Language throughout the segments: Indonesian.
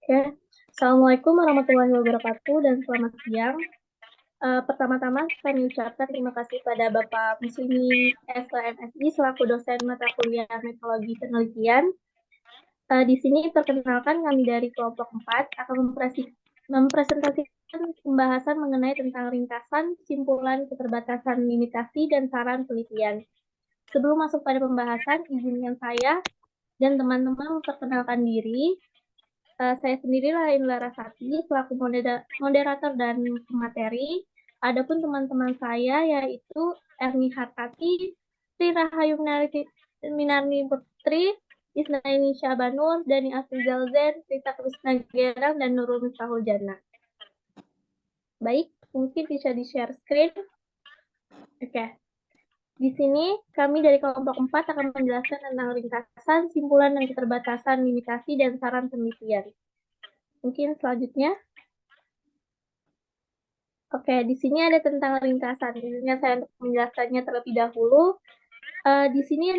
Oke, Assalamualaikum warahmatullahi wabarakatuh dan selamat siang. Pertama-tama kami ucapkan terima kasih pada Bapak Muslimi SMSI selaku dosen mata kuliah metodologi penelitian. Di sini perkenalkan kami dari kelompok 4 akan mempresentasikan pembahasan mengenai tentang ringkasan, kesimpulan, keterbatasan, limitasi, dan saran penelitian. Sebelum masuk pada pembahasan, izinkan saya dan teman-teman memperkenalkan diri. Saya sendiri Lain Larasati selaku moderator dan pemateri. Adapun teman-teman saya yaitu Erni Hartati, Sri Rahayu Minarni Putri, Isnaini Syabanur, Dani Afrizal Zen, Rita Krisna Gerang, dan Nurul Miftahul Jannah. Baik, mungkin bisa di-share screen. Oke. Di sini kami dari kelompok 4 akan menjelaskan tentang ringkasan, simpulan, dan keterbatasan, limitasi, dan saran penelitian. Mungkin selanjutnya. Oke, di sini ada tentang ringkasan. Izinkan saya untuk menjelaskannya terlebih dahulu. Di sini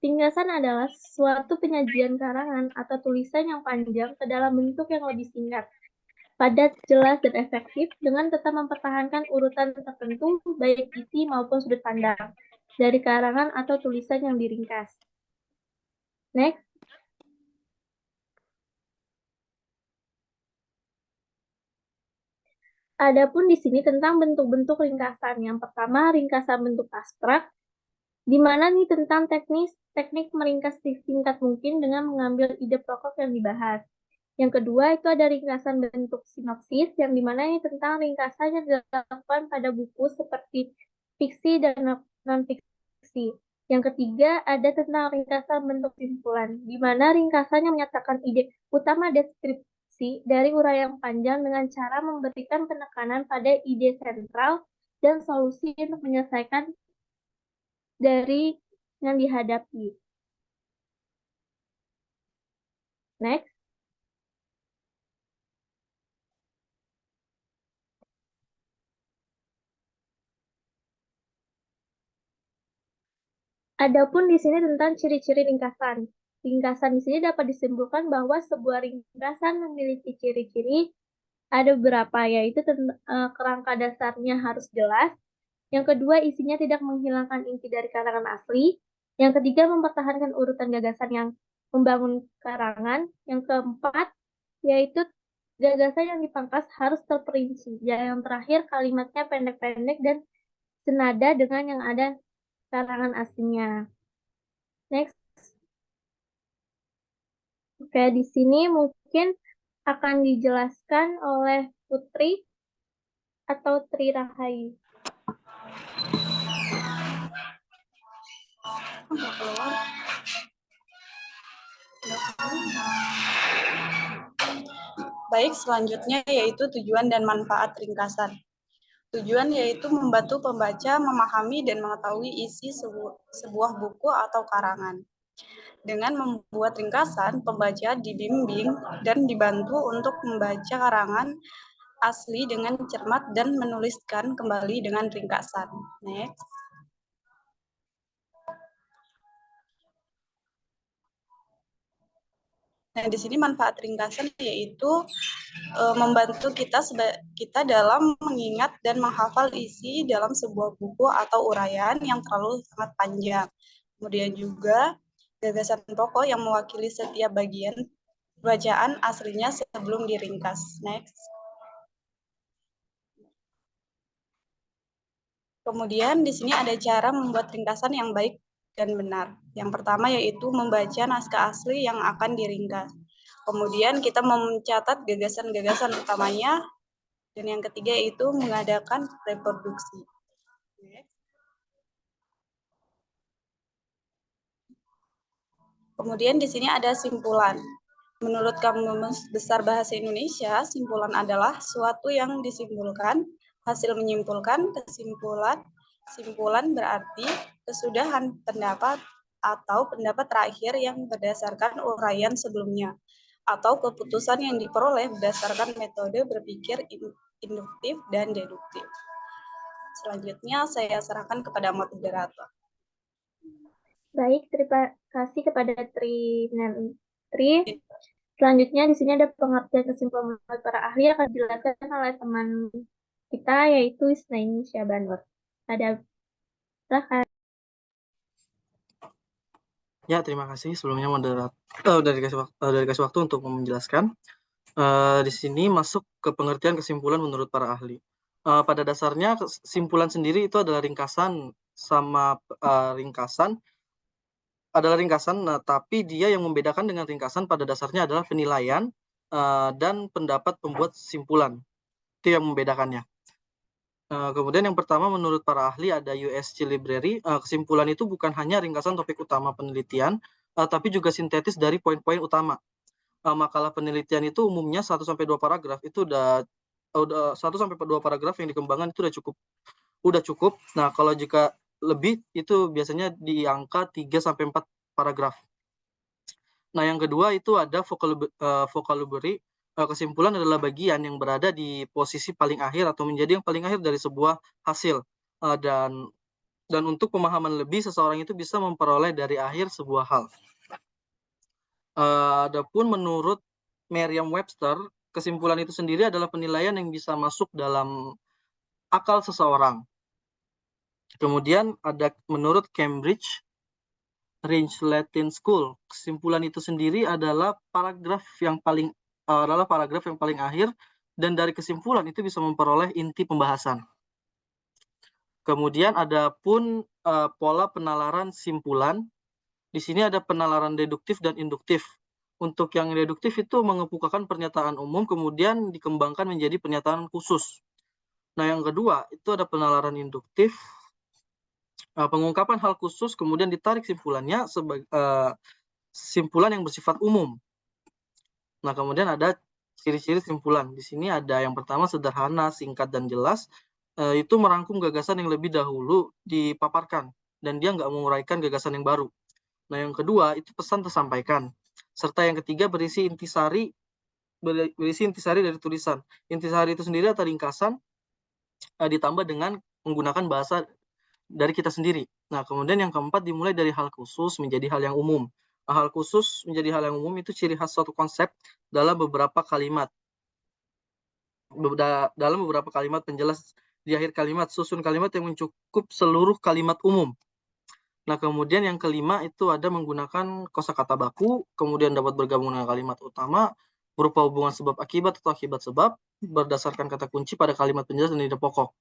ringkasan adalah suatu penyajian karangan atau tulisan yang panjang ke dalam bentuk yang lebih singkat, padat, jelas, dan efektif dengan tetap mempertahankan urutan tertentu baik isi maupun sudut pandang dari karangan atau tulisan yang diringkas. Next. Adapun di sini tentang bentuk-bentuk ringkasan. Yang pertama, ringkasan bentuk abstrak, di mana nih tentang teknik meringkas singkat mungkin dengan mengambil ide pokok yang dibahas. Yang kedua itu ada ringkasan bentuk sinopsis, yang dimana ini tentang ringkasan yang dilakukan pada buku seperti fiksi dan non-fiksi. Yang ketiga ada tentang ringkasan bentuk simpulan, di mana ringkasannya menyatakan ide utama deskripsi dari uraian panjang dengan cara memberikan penekanan pada ide sentral dan solusi untuk menyelesaikan dari yang dihadapi. Next. Adapun di sini tentang ciri-ciri ringkasan. Ringkasan di sini dapat disimpulkan bahwa sebuah ringkasan memiliki ciri-ciri ada beberapa, yaitu kerangka dasarnya harus jelas. Yang kedua, isinya tidak menghilangkan inti dari karangan asli. Yang ketiga, mempertahankan urutan gagasan yang membangun karangan. Yang keempat, yaitu gagasan yang dipangkas harus terperinci. Yang terakhir, kalimatnya pendek-pendek dan senada dengan yang ada karangan aslinya. Next. Oke, di sini mungkin akan dijelaskan oleh Putri atau Tri Rahayu. Baik, selanjutnya yaitu tujuan dan manfaat ringkasan. Tujuan yaitu membantu pembaca memahami dan mengetahui isi sebuah buku atau karangan. Dengan membuat ringkasan, pembaca dibimbing dan dibantu untuk membaca karangan asli dengan cermat dan menuliskan kembali dengan ringkasan. Next. Nah, di sini manfaat ringkasan yaitu membantu kita dalam mengingat dan menghafal isi dalam sebuah buku atau uraian yang terlalu sangat panjang. Kemudian juga gagasan pokok yang mewakili setiap bagian bacaan aslinya sebelum diringkas. Next. Kemudian di sini ada cara membuat ringkasan yang baik dan benar. Yang pertama yaitu membaca naskah asli yang akan diringkas. Kemudian kita mencatat gagasan-gagasan utamanya. Dan yang ketiga yaitu mengadakan reproduksi. Kemudian di sini ada simpulan. Menurut Kamus Besar Bahasa Indonesia, simpulan adalah suatu yang disimpulkan, hasil menyimpulkan, simpulan berarti kesudahan pendapat atau pendapat terakhir yang berdasarkan uraian sebelumnya, atau keputusan yang diperoleh berdasarkan metode berpikir induktif dan deduktif. Selanjutnya saya serahkan kepada moderator. Baik, terima kasih kepada Tri Putri. Selanjutnya di sini ada pengertian kesimpulan menurut para ahli akan dijelaskan oleh teman kita yaitu Isnaini Syabanur. Ada silakan. Ya, terima kasih sebelumnya udah dikasih waktu untuk menjelaskan. Di sini masuk ke pengertian kesimpulan menurut para ahli. Pada dasarnya kesimpulan sendiri itu adalah ringkasan nah, tapi dia yang membedakan dengan ringkasan pada dasarnya adalah penilaian dan pendapat pembuat simpulan. Itu yang membedakannya. Kemudian yang pertama menurut para ahli ada USC Library. Kesimpulan itu bukan hanya ringkasan topik utama penelitian, tapi juga sintetis dari poin-poin utama. Makalah penelitian itu umumnya 1-2 paragraf. Itu udah 1-2 paragraf yang dikembangkan itu udah cukup. Nah, kalau jika lebih itu biasanya di angka 3-4 paragraf. Nah, yang kedua itu ada vocabulary. Kesimpulan adalah bagian yang berada di posisi paling akhir atau menjadi yang paling akhir dari sebuah hasil. Dan untuk pemahaman lebih, seseorang itu bisa memperoleh dari akhir sebuah hal. Adapun menurut Merriam-Webster, kesimpulan itu sendiri adalah penilaian yang bisa masuk dalam akal seseorang. Kemudian ada menurut Cambridge Range Latin School, kesimpulan itu sendiri adalah paragraf yang paling akhir, dan dari kesimpulan itu bisa memperoleh inti pembahasan. Kemudian ada pun pola penalaran simpulan. Di sini ada penalaran deduktif dan induktif. Untuk yang deduktif itu mengemukakan pernyataan umum kemudian dikembangkan menjadi pernyataan khusus. Nah, yang kedua itu ada penalaran induktif. Pengungkapan hal khusus kemudian ditarik simpulannya sebagai simpulan yang bersifat umum. Nah, kemudian ada ciri-ciri simpulan. Di sini ada yang pertama sederhana, singkat, dan jelas. Itu merangkum gagasan yang lebih dahulu dipaparkan, dan dia nggak menguraikan gagasan yang baru. Nah, yang kedua itu pesan tersampaikan. Serta yang ketiga berisi intisari dari tulisan. Intisari itu sendiri atau ringkasan ditambah dengan menggunakan bahasa dari kita sendiri. Nah, kemudian yang keempat dimulai dari hal khusus menjadi hal yang umum. Hal khusus menjadi hal yang umum itu ciri khas suatu konsep dalam beberapa kalimat. Dalam beberapa kalimat penjelas di akhir kalimat, susun kalimat yang mencukup seluruh kalimat umum. Nah, kemudian yang kelima itu ada menggunakan kosakata baku, kemudian dapat bergabung dengan kalimat utama, berupa hubungan sebab akibat atau akibat sebab, berdasarkan kata kunci pada kalimat penjelas dan ide pokok.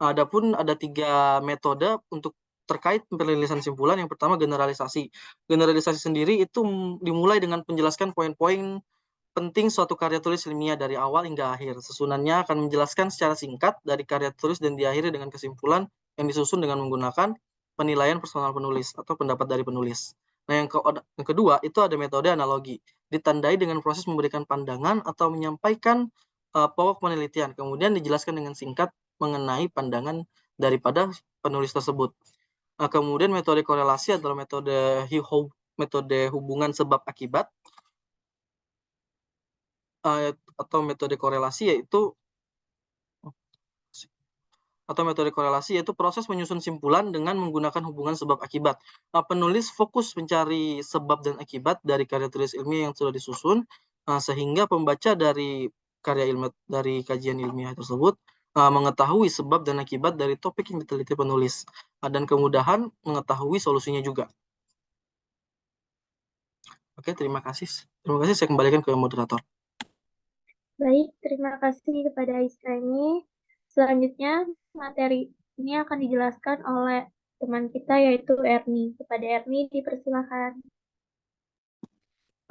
Adapun ada 3 metode untuk terkait penulisan simpulan. Yang pertama generalisasi. Generalisasi sendiri itu dimulai dengan menjelaskan poin-poin penting suatu karya tulis ilmiah dari awal hingga akhir. Susunannya akan menjelaskan secara singkat dari karya tulis dan diakhiri dengan kesimpulan yang disusun dengan menggunakan penilaian personal penulis atau pendapat dari penulis. Nah, yang kedua itu ada metode analogi. Ditandai dengan proses memberikan pandangan atau menyampaikan pokok penelitian. Kemudian dijelaskan dengan singkat mengenai pandangan daripada penulis tersebut. Kemudian metode korelasi adalah metode hubungan sebab akibat, atau metode korelasi yaitu proses menyusun simpulan dengan menggunakan hubungan sebab akibat. Penulis fokus mencari sebab dan akibat dari karya tulis ilmiah yang sudah disusun, sehingga pembaca dari kajian ilmiah tersebut mengetahui sebab dan akibat dari topik yang diteliti penulis, dan kemudahan mengetahui solusinya juga. Oke, terima kasih. Saya kembalikan ke moderator. Baik, terima kasih kepada Isnaini. Selanjutnya, materi ini akan dijelaskan oleh teman kita yaitu Erni. Kepada Erni dipersilakan.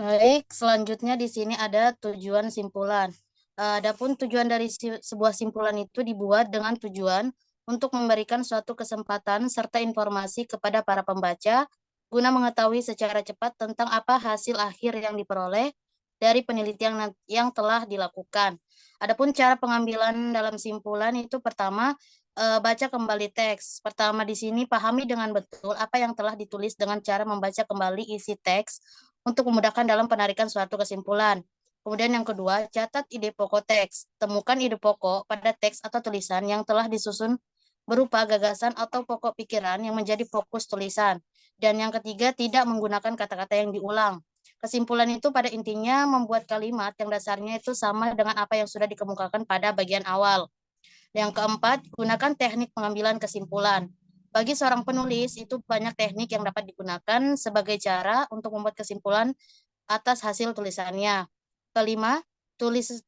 Baik, selanjutnya di sini ada tujuan simpulan. Adapun tujuan dari sebuah simpulan itu dibuat dengan tujuan untuk memberikan suatu kesempatan serta informasi kepada para pembaca guna mengetahui secara cepat tentang apa hasil akhir yang diperoleh dari penelitian yang telah dilakukan. Adapun cara pengambilan dalam simpulan itu pertama, baca kembali teks. Pertama di sini pahami dengan betul apa yang telah ditulis dengan cara membaca kembali isi teks untuk memudahkan dalam penarikan suatu kesimpulan. Kemudian yang kedua, catat ide pokok teks. Temukan ide pokok pada teks atau tulisan yang telah disusun berupa gagasan atau pokok pikiran yang menjadi fokus tulisan. Dan yang ketiga, tidak menggunakan kata-kata yang diulang. Kesimpulan itu pada intinya membuat kalimat yang dasarnya itu sama dengan apa yang sudah dikemukakan pada bagian awal. Yang keempat, gunakan teknik pengambilan kesimpulan. Bagi seorang penulis, itu banyak teknik yang dapat digunakan sebagai cara untuk membuat kesimpulan atas hasil tulisannya. Kelima,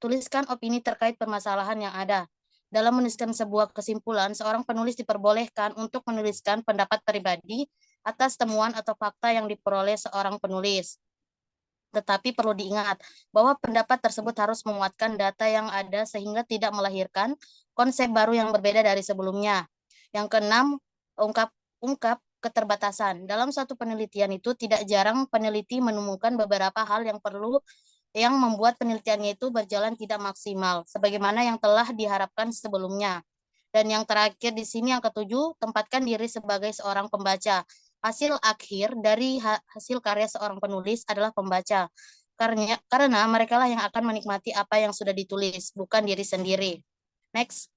tuliskan opini terkait permasalahan yang ada. Dalam menuliskan sebuah kesimpulan, seorang penulis diperbolehkan untuk menuliskan pendapat pribadi atas temuan atau fakta yang diperoleh seorang penulis. Tetapi perlu diingat bahwa pendapat tersebut harus menguatkan data yang ada sehingga tidak melahirkan konsep baru yang berbeda dari sebelumnya. Yang keenam, ungkap keterbatasan. Dalam suatu penelitian itu tidak jarang peneliti menemukan beberapa hal yang membuat penelitiannya itu berjalan tidak maksimal, sebagaimana yang telah diharapkan sebelumnya. Dan yang terakhir di sini yang ketujuh, tempatkan diri sebagai seorang pembaca. Hasil akhir dari hasil karya seorang penulis adalah pembaca. Karena mereka lah yang akan menikmati apa yang sudah ditulis, bukan diri sendiri. Next.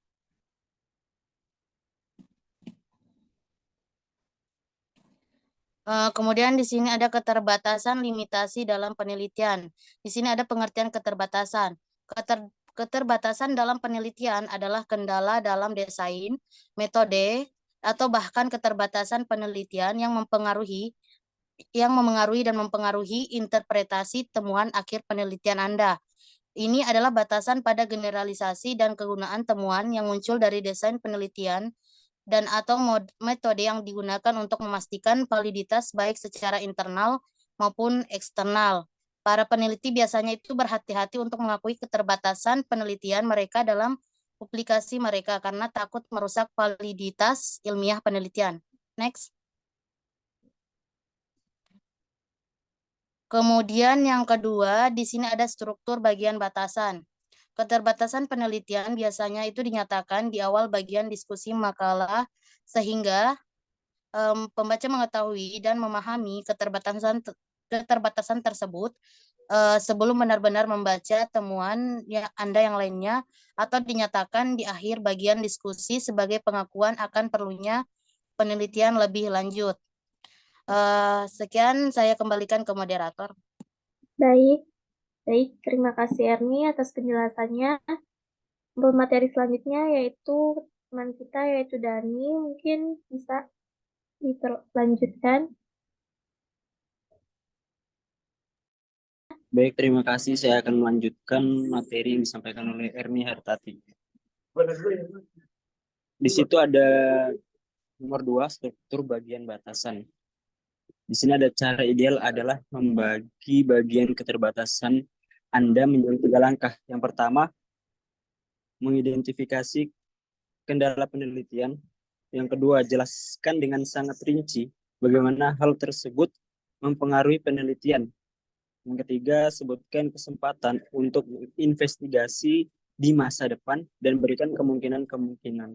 Kemudian di sini ada keterbatasan limitasi dalam penelitian. Di sini ada pengertian keterbatasan. Keterbatasan dalam penelitian adalah kendala dalam desain, metode, atau bahkan keterbatasan penelitian yang memengaruhi dan mempengaruhi interpretasi temuan akhir penelitian Anda. Ini adalah batasan pada generalisasi dan kegunaan temuan yang muncul dari desain penelitian dan atau metode yang digunakan untuk memastikan validitas baik secara internal maupun eksternal. Para peneliti biasanya itu berhati-hati untuk mengakui keterbatasan penelitian mereka dalam publikasi mereka karena takut merusak validitas ilmiah penelitian. Next. Kemudian yang kedua, di sini ada struktur bagian batasan. Keterbatasan penelitian biasanya itu dinyatakan di awal bagian diskusi makalah sehingga pembaca mengetahui dan memahami keterbatasan tersebut sebelum benar-benar membaca temuan Anda yang lainnya atau dinyatakan di akhir bagian diskusi sebagai pengakuan akan perlunya penelitian lebih lanjut. Sekian saya kembalikan ke moderator. Baik, terima kasih Erni atas penjelasannya. Untuk materi selanjutnya yaitu teman kita yaitu Dani, mungkin bisa dilanjutkan. Baik, terima kasih. Saya akan melanjutkan materi yang disampaikan oleh Erni Hartati. Di situ ada nomor 2, struktur bagian batasan. Di sini ada cara ideal adalah membagi bagian keterbatasan Anda menjadi 3 langkah. Yang pertama, mengidentifikasi kendala penelitian. Yang kedua, jelaskan dengan sangat rinci bagaimana hal tersebut mempengaruhi penelitian. Yang ketiga, sebutkan kesempatan untuk investigasi di masa depan dan berikan kemungkinan-kemungkinan.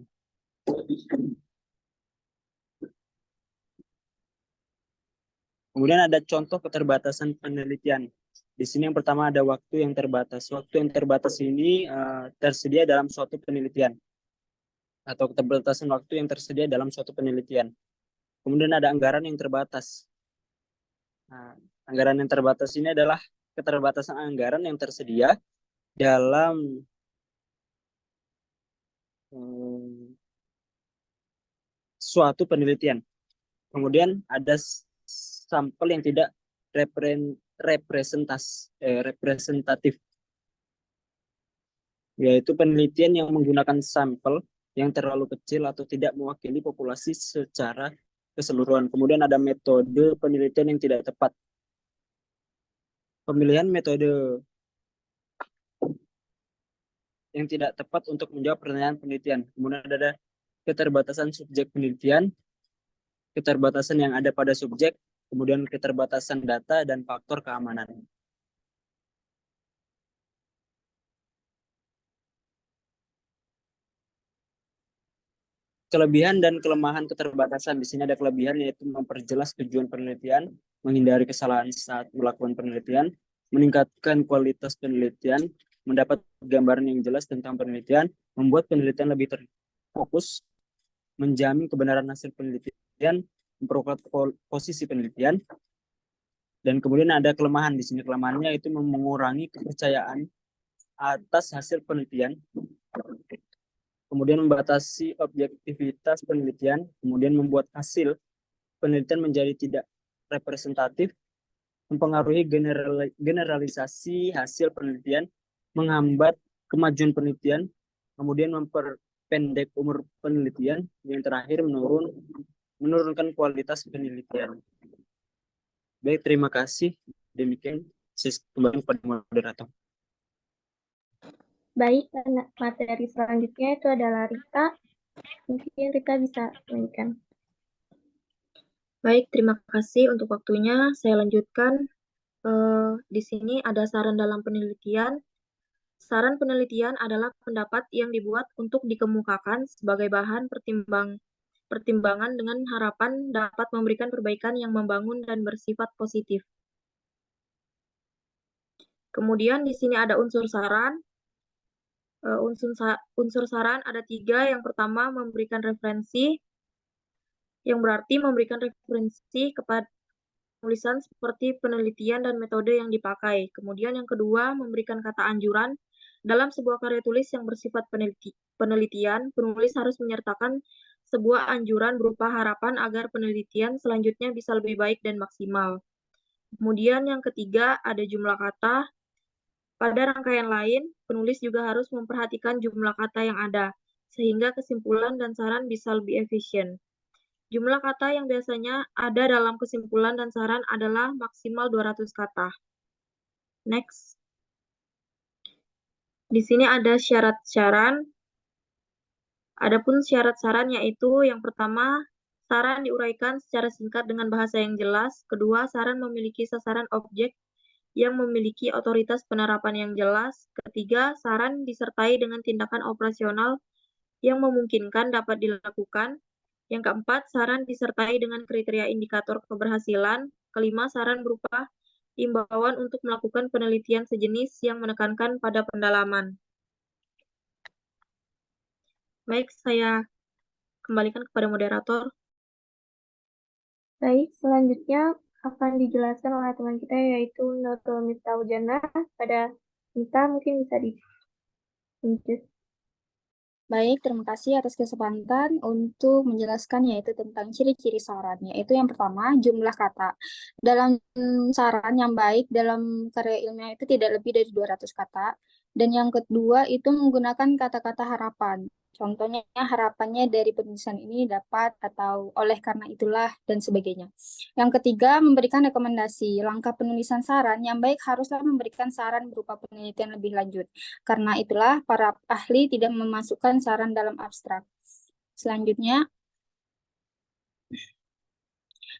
Kemudian ada contoh keterbatasan penelitian. Di sini yang pertama ada waktu yang terbatas. Waktu yang terbatas ini tersedia dalam suatu penelitian atau keterbatasan waktu yang tersedia dalam suatu penelitian. Kemudian ada anggaran yang terbatas. Nah, anggaran yang terbatas ini adalah keterbatasan anggaran yang tersedia dalam suatu penelitian. Kemudian ada sampel yang tidak representatif, yaitu penelitian yang menggunakan sampel yang terlalu kecil atau tidak mewakili populasi secara keseluruhan. Kemudian ada metode penelitian yang tidak tepat. Pemilihan metode yang tidak tepat untuk menjawab pertanyaan penelitian. Kemudian ada keterbatasan subjek penelitian, keterbatasan yang ada pada subjek, kemudian keterbatasan data dan faktor keamanan. Kelebihan dan kelemahan keterbatasan. Di sini ada kelebihan yaitu memperjelas tujuan penelitian, menghindari kesalahan saat melakukan penelitian, meningkatkan kualitas penelitian, mendapat gambaran yang jelas tentang penelitian, membuat penelitian lebih terfokus, menjamin kebenaran hasil penelitian, memperkuat posisi penelitian, Dan kemudian ada kelemahan di sini. Kelemahannya itu mengurangi kepercayaan atas hasil penelitian, kemudian membatasi objektivitas penelitian, kemudian membuat hasil penelitian menjadi tidak representatif, mempengaruhi generalisasi hasil penelitian, menghambat kemajuan penelitian, kemudian memperpendek umur penelitian, yang terakhir menurunkan kualitas penelitian. Baik, terima kasih. Demikian kembali kepada moderator. Baik, materi selanjutnya itu adalah Rita. Mungkin Rita bisa lanjutkan. Baik, terima kasih untuk waktunya. Saya lanjutkan. Di sini ada saran dalam penelitian. Saran penelitian adalah pendapat yang dibuat untuk dikemukakan sebagai bahan pertimbangan dengan harapan dapat memberikan perbaikan yang membangun dan bersifat positif. Kemudian di sini ada unsur saran. Unsur saran ada 3. Yang pertama, memberikan referensi, yang berarti memberikan referensi kepada tulisan seperti penelitian dan metode yang dipakai. Kemudian yang kedua, memberikan kata anjuran. Dalam sebuah karya tulis yang bersifat penelitian, penulis harus menyertakan sebuah anjuran berupa harapan agar penelitian selanjutnya bisa lebih baik dan maksimal. Kemudian yang ketiga, ada jumlah kata. Pada rangkaian lain, penulis juga harus memperhatikan jumlah kata yang ada, sehingga kesimpulan dan saran bisa lebih efisien. Jumlah kata yang biasanya ada dalam kesimpulan dan saran adalah maksimal 200 kata. Next. Di sini ada syarat saran. Adapun syarat saran yaitu yang pertama, saran diuraikan secara singkat dengan bahasa yang jelas. Kedua, saran memiliki sasaran objek yang memiliki otoritas penerapan yang jelas. Ketiga, saran disertai dengan tindakan operasional yang memungkinkan dapat dilakukan. Yang keempat, saran disertai dengan kriteria indikator keberhasilan. Kelima, saran berupa imbauan untuk melakukan penelitian sejenis yang menekankan pada pendalaman. Baik, saya kembalikan kepada moderator. Baik, selanjutnya akan dijelaskan oleh teman kita yaitu Nurul Miftahujana. Pada Nita mungkin bisa dilanjut. Baik, terima kasih atas kesempatan untuk menjelaskan yaitu tentang ciri-ciri saran. Yaitu yang pertama, jumlah kata. Dalam saran yang baik dalam karya ilmiah itu tidak lebih dari 200 kata. Dan yang kedua itu menggunakan kata-kata harapan. Contohnya harapannya dari penulisan ini dapat atau oleh karena itulah dan sebagainya. Yang ketiga, memberikan rekomendasi. Langkah penulisan saran yang baik haruslah memberikan saran berupa penelitian lebih lanjut. Karena itulah para ahli tidak memasukkan saran dalam abstrak. Selanjutnya,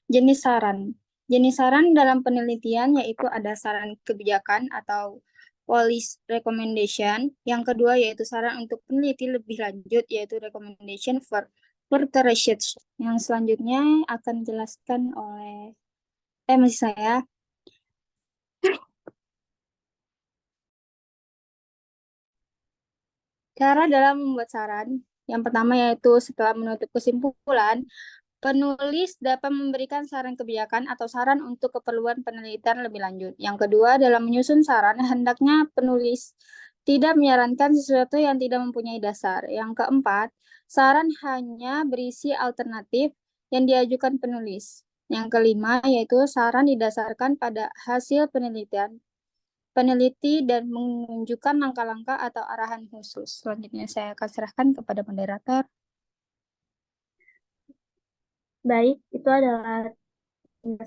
jenis saran. Jenis saran dalam penelitian yaitu ada saran kebijakan atau policy recommendation. Yang kedua yaitu saran untuk peneliti lebih lanjut yaitu recommendation for further research. Yang selanjutnya akan dijelaskan oleh masih saya. Cara dalam membuat saran. Yang pertama yaitu setelah menutup kesimpulan, penulis dapat memberikan saran kebijakan atau saran untuk keperluan penelitian lebih lanjut. Yang kedua, dalam menyusun saran, hendaknya penulis tidak menyarankan sesuatu yang tidak mempunyai dasar. Yang keempat, saran hanya berisi alternatif yang diajukan penulis. Yang kelima, yaitu saran didasarkan pada hasil peneliti dan menunjukkan langkah-langkah atau arahan khusus. Selanjutnya saya akan serahkan kepada moderator. Baik, itu adalah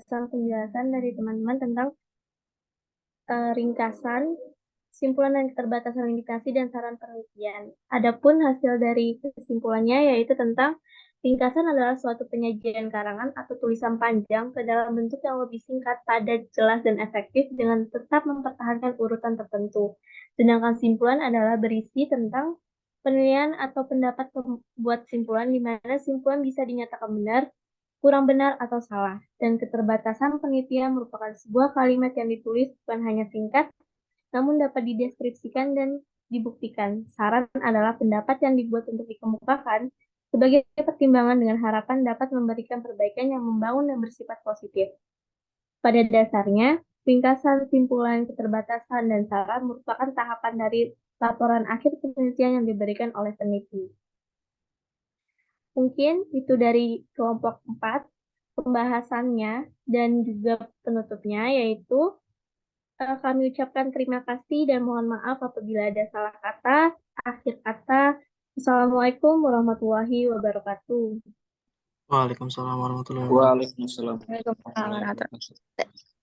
penjelasan dari teman-teman tentang ringkasan, kesimpulan dan keterbatasan limitasi dan saran penelitian. Adapun hasil dari kesimpulannya yaitu tentang ringkasan adalah suatu penyajian karangan atau tulisan panjang ke dalam bentuk yang lebih singkat, padat, jelas, dan efektif dengan tetap mempertahankan urutan tertentu. Sedangkan simpulan adalah berisi tentang penilaian atau pendapat pembuat simpulan di mana simpulan bisa dinyatakan benar, kurang benar atau salah, dan keterbatasan penelitian merupakan sebuah kalimat yang ditulis bukan hanya singkat, namun dapat dideskripsikan dan dibuktikan. Saran adalah pendapat yang dibuat untuk dikemukakan sebagai pertimbangan dengan harapan dapat memberikan perbaikan yang membangun dan bersifat positif. Pada dasarnya, ringkasan, simpulan, keterbatasan, dan saran merupakan tahapan dari laporan akhir penelitian yang diberikan oleh peneliti. Mungkin itu dari kelompok 4, pembahasannya dan juga penutupnya, yaitu kami ucapkan terima kasih dan mohon maaf apabila ada salah kata, akhir kata. Assalamualaikum warahmatullahi wabarakatuh. Waalaikumsalam warahmatullahi wabarakatuh. Waalaikumsalam. Waalaikumsalam warahmatullahi wabarakatuh.